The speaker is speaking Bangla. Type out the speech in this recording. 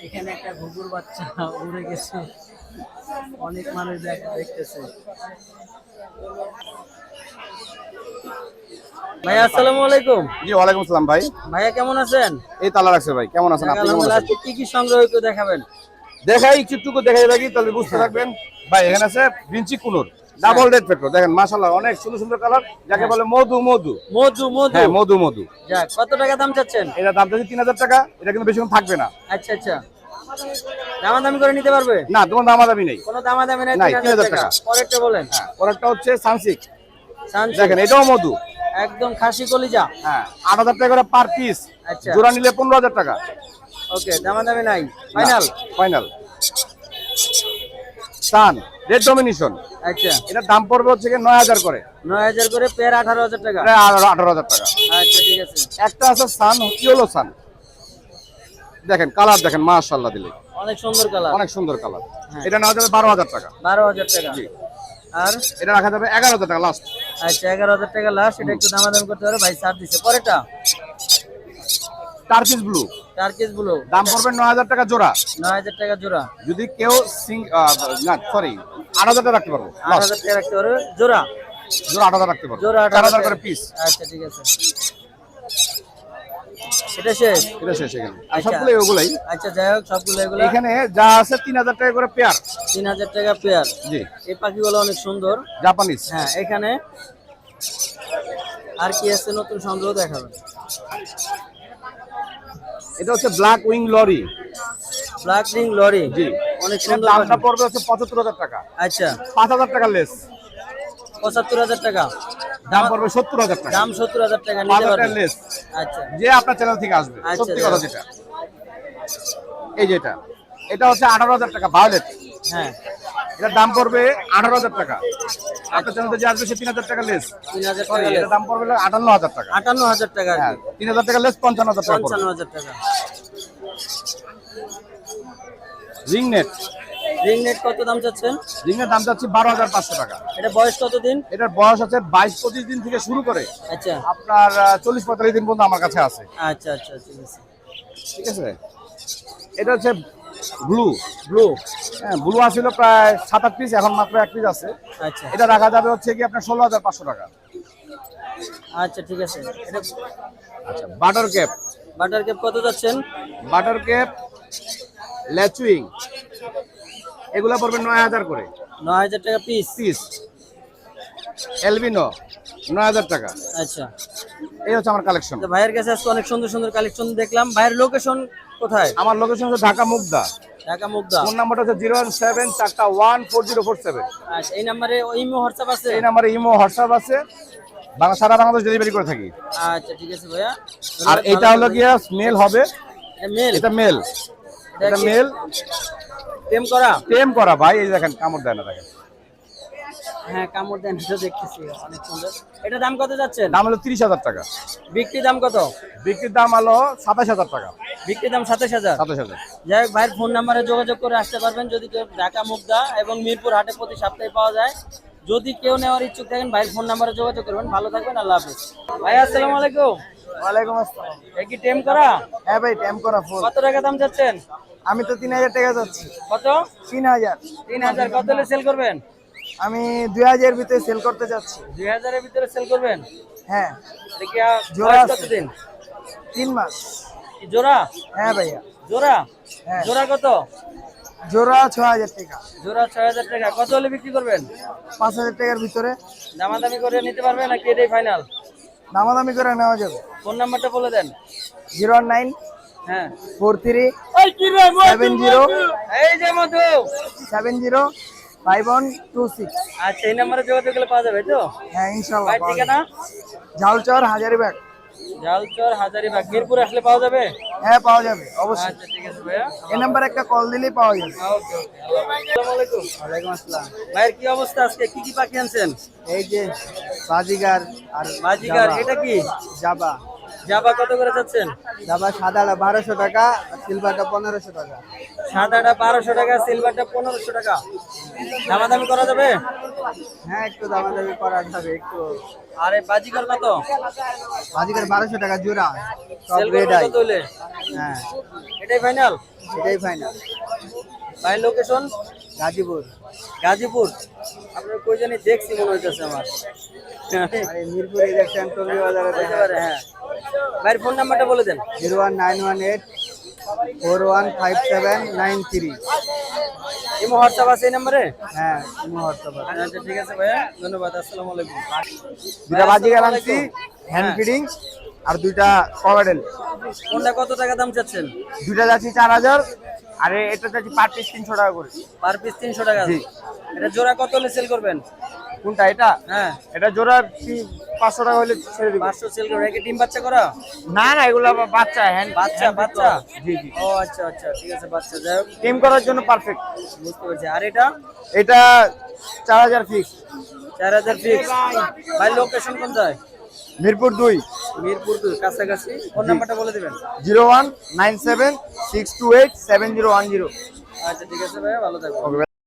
এখানে একটা ঘুঘুর বাচ্চা উড়ে গেছে, অনেক মানুষ দেখতেছে। ভাই আসসালামু আলাইকুম। জি ওয়ালাইকুম আসসালাম ভাই। ভাইয়া কেমন আছেন? এই তালা রাখছে ভাই, কেমন আছেন আপনি? কেমন আছেন? আজকে কি কি সংগ্রহ একটু দেখাবেন? দেখাই একটু দেখাই রাখি তাহলে বুঝতে থাকবেন। ভাই এখানে আছে ভিঞ্চি কুনুর ডাবল রেড পেট্রো, দেখেন মাশাআল্লাহ অনেক সুন্দর সুন্দর কালার, যাকে বলে মধু মধু মধু মধু। হ্যাঁ মধু মধু। যাক, কত টাকা দাম চাচ্ছেন? এটা দাম চাচ্ছি 3000 টাকা, এটা কিন্তু বেশিক্ষণ থাকবে না। আচ্ছা আচ্ছা, দামাদামি করে নিতে পারবে? না কোনো দামাদামি নেই, কোনো দামাদামি নাই। 3000 টাকা। পরেরটা বলেন। হ্যাঁ পরেরটা হচ্ছে সানসিক, সানসিক দেখেন এটাও মধু, একদম খাসি কলিজা। হ্যাঁ 8000 টাকা করে পার পিস। আচ্ছা, জোড়া নিলে 15000 টাকা। ওকে, দামাদামি নাই, ফাইনাল ফাইনাল। সান রেড ডমিনেশন, আচ্ছা এটার দাম পড়বে হচ্ছে 9000 করে। 9000 করে, পেয়ার 18000 টাকা। প্রায় 18000 টাকা। আচ্ছা ঠিক আছে। একটা আছে সান ইয়েলো সান, দেখেন কালার দেখেন মাশাআল্লাহ, দিলে অনেক সুন্দর কালার, অনেক সুন্দর কালার। হ্যাঁ। এটা নেওয়া যাবে 12000 টাকা। 12000 টাকা। জি। আর এটা রাখা যাবে 11000 টাকা লাস্ট। আচ্ছা 11000 টাকা লাস্ট, এটা একটু দামাদামি করতে পারে ভাই, ছাড় দিছে। পরেরটা টার্কিশ ব্লু, টার্কিশ ব্লু, দাম পড়বে 9000 টাকা জোড়া। 9000 টাকা জোড়া। যদি কেউ না সরি 8000 টাকা রাখতে পারবো। 8000 টাকা রাখতে পারবে জোড়া। জোড়া 8000 রাখতে পারবো, জোড়া 4000 করে পিস। আচ্ছা ঠিক আছে, এটা শেষ। এটা শেষ এখানে, আচ্ছা। সবগুলোই ওগুলাই। আচ্ছা যাই হোক, সবগুলো এগুলো এখানে যা আছে 3000 টাকা করে পেয়ার। 3000 টাকা পেয়ার। জি। এই পাখিগুলো অনেক সুন্দর, জাপানিজ। হ্যাঁ। এখানে আর কি আছে নতুন সংগ্রহ দেখাবেন? এটা হচ্ছে black wing lory. Black ring lory, জি। অনেক এটার সুন্দর দামটা পাখি। পড়বে হচ্ছে 75000 টাকা। আচ্ছা 5000 টাকা লেস। 75000 টাকা দাম পড়বে 70000 টাকা। দাম 70000 টাকা, নিতে 5000 পারবেন। টাকা লেস। আচ্ছা যে আপনার চ্যানেল থেকে আসবে, আচ্ছা, সত্যি কথা যেটা। এই যেটা, এটা হচ্ছে 18000 টাকা ভায়োলেট। হ্যাঁ, এটার দাম পড়বে 18000 টাকা। আপনার চ্যানেল থেকে যে আসবে সে 3000 টাকা লেস। 3000 সরি, টাকা এটার দাম পড়বে 58000 টাকা। 58000 টাকা। হ্যাঁ 3000 টাকা লেস 55000 টাকা পড়বে। 55000 টাকা। রিং নেট, রিং নেট কত দাম চাচ্ছেন? রিং এর দাম যাচ্ছে 12500 টাকা। এটা বয়স কতদিন? এটার বয়স আছে 22-25 দিন থেকে শুরু করে আচ্ছা আপনার 40-45 দিন পর্যন্ত আমার কাছে আছে। আচ্ছা আচ্ছা ঠিক আছে। ঠিক আছে। এটা হচ্ছে ব্লু। ব্লু, হ্যাঁ ব্লু আসলে প্রায় 7-8 পিস, এখন মাত্র 1 পিস আছে। আচ্ছা এটা রাখা যাবে হচ্ছে কি আপনার 16500 টাকা। আচ্ছা ঠিক আছে। এটা আচ্ছা বাটার ক্যাপ, বাটার কেপ কত যাচ্ছেন? বাটার ক্যাপ ল্যাচুইং, এগুলা পড়বে 9000 করে 9000 টাকা পিস। পিস। এলবিনো 9000 টাকা। আচ্ছা, এই হচ্ছে আমার কালেকশন। তো ভাইয়ের কাছে আজকে অনেক সুন্দর সুন্দর কালেকশন দেখলাম। ভাইয়ের লোকেশন কোথায়? আমার লোকেশন হচ্ছে ঢাকা মুগদা। ঢাকা মুগদা। ফোন নাম্বারটা হচ্ছে 017414047। আচ্ছা, এই নম্বরে ইমো হোয়াটসঅ্যাপ আছে? এই নাম্বারে ইমো হোয়াটসঅ্যাপ আছে, সারা বাংলাদেশ ডেলিভারি করে থাকি। আচ্ছা ঠিক আছে ভাইয়া। আর এটা হলো গিয়া মেল হবে, এটা মেল? এটা মেল, এটা মেল টেম করা? টেম করা ভাই। এই দেখেন কামড় দেয় না, দেখেন। হ্যাঁ কামড় দেন, এটা দেখতেছি অনেক সুন্দর। এটা দাম কত যাচ্ছে? দাম হলো 30000 টাকা। বিক্রি দাম কত? বিক্রির দাম হলো 27000 টাকা। বিক্রি দাম 27000। 27000। যাই হোক, ভাইয়ের ফোন নাম্বারে যোগাযোগ করে আসতে পারবেন যদি কেউ ঢাকা মুগদা এবং মিরপুর হাটে প্রতি সপ্তাহে পাওয়া যায়। যদি কেউ নেওয়ার ইচ্ছুক থাকেন ভাইয়ের ফোন নাম্বারে যোগাযোগ করবেন। ভালো থাকবেন, আল্লাহ হাফেজ। ভাই আসসালামু আলাইকুম। ওয়ালাইকুম আসসালাম। এ কি টেম করা? হ্যাঁ ভাই টেম করা ফুল। কত টাকা দাম যাচ্ছেন? আমি তো 3000 টাকা যাচ্ছি। কত? 3000। 3000। কত হলে সেল করবেন? আমি 2000 এর ভিতরে সেল করতে যাচ্ছি। 2000 এর ভিতরে সেল করবেন? হ্যাঁ। এটা কি জোড়া বয়স আছে। কতদিন? 3 মাস। কি জোড়া? হ্যাঁ ভাইয়া। জোড়া? হ্যাঁ। জোড়া কত? জোড়া 6000 টাকা। জোড়া 6000 টাকা। কত হলে বিক্রি করবেন? 5000 টাকার ভিতরে। দামাদামি করে নিতে পারবেন নাকি এটাই ফাইনাল? দামাদামি করে নেওয়া যাবে। ফোন নাম্বারটা বলে দেন। 019 হ্যাঁ 43 এই কি রে 70 এই যে মধু 70 5126। আচ্ছা, এই নাম্বারে যোগাযোগ করলে পাওয়া যাবে তো? হ্যাঁ ইনশাআল্লাহ। ভাই ঠিকানা? ঝালচর হাজারিবাগ। জালচর হাজারীবাগ। মিরপুর আসলে পাওয়া যাবে? হ্যাঁ পাওয়া যাবে অবশ্যই। আচ্ছা ঠিক আছে ভাইয়া। এই নাম্বারে একটা কল দিলেই পাওয়া যাবে। ওকে ওকে। আসসালামু আলাইকুম। ওয়ালাইকুম আসসালাম। ভাইয়ের কি অবস্থা আজকে? কি কি পাখি আনছেন? এই যে বাজিগার আর বাজিগার, এটা কি? জাবা। জাবা কত করে যাচ্ছেন? দাবা সাদাটা 1200 টাকা, সিলভারটা 1500 টাকা। সাদাটা 1200 টাকা, সিলভারটা 1500 টাকা। দামাদামি করা যাবে? হ্যাঁ, একটু দামাদামি করা যাবে একটু। আরে বাজিকর কত? বাজিকার 1200 টাকা জোড়া, সব সেল রেড করবেন আই। কত হইলে? হ্যাঁ, এটাই ফাইনাল? এটাই ফাইনাল। ভাই লোকেশন? গাজীপুর। গাজীপুর। আপনার কই জানি দেখছি মনে হইতেছে আমার। আরে মিরপুরে দেখছেন টঙ্গী বাজারে হতে পারে, হ্যাঁ। ভাইয়ের ফোন নাম্বারটা বলে দেন। 01918 415793। ইমো হোয়াটসঅ্যাপ আছে এই নাম্বারে? হ্যাঁ, মুহূর্ত। আচ্ছা ঠিক আছে ভাইয়া, ধন্যবাদ। আসসালামু আলাইকুম। দুটা বাজিকার আসসালামু আনছি, আলাইকুম। হ্যান্ড হ্যাঁ। ফিডিং, আর দুইটা কভারেল। কোনটা কত টাকা দাম চাচ্ছেন? দুইটা যাচ্ছি 4000, আর এটা যাচ্ছি পার পিস 300 টাকা করে। পার পিস 300 টাকা? জি। এটা জোড়া কত হলে সেল করবেন? কোনটা এটা? হ্যাঁ, এটা জোড়া 500 টাকা হলে ছেড়ে দিব। 500 সেল করবেন। কি ডিম বাচ্চা করা? না না, এগুলো আবার বাচ্চা, হ্যান্ড বাচ্চা বাচ্চা? জি জি। ও আচ্ছা আচ্ছা, ঠিক আছে, বাচ্চা। যাই হোক, টিম করার জন্য পারফেক্ট। বুঝতে পারছি। আর এটা? এটা 4000 ফিক্স। 4000 ফিক্স। ভাই লোকেশন কোনটায়? মিরপুর 2, মিরপুর 2 কাছাকাছি। ফোন নাম্বারটা বলে দিবেন। 01976287010। আচ্ছা ঠিক আছে ভাইয়া, ভালো থাকবেন। ওকে।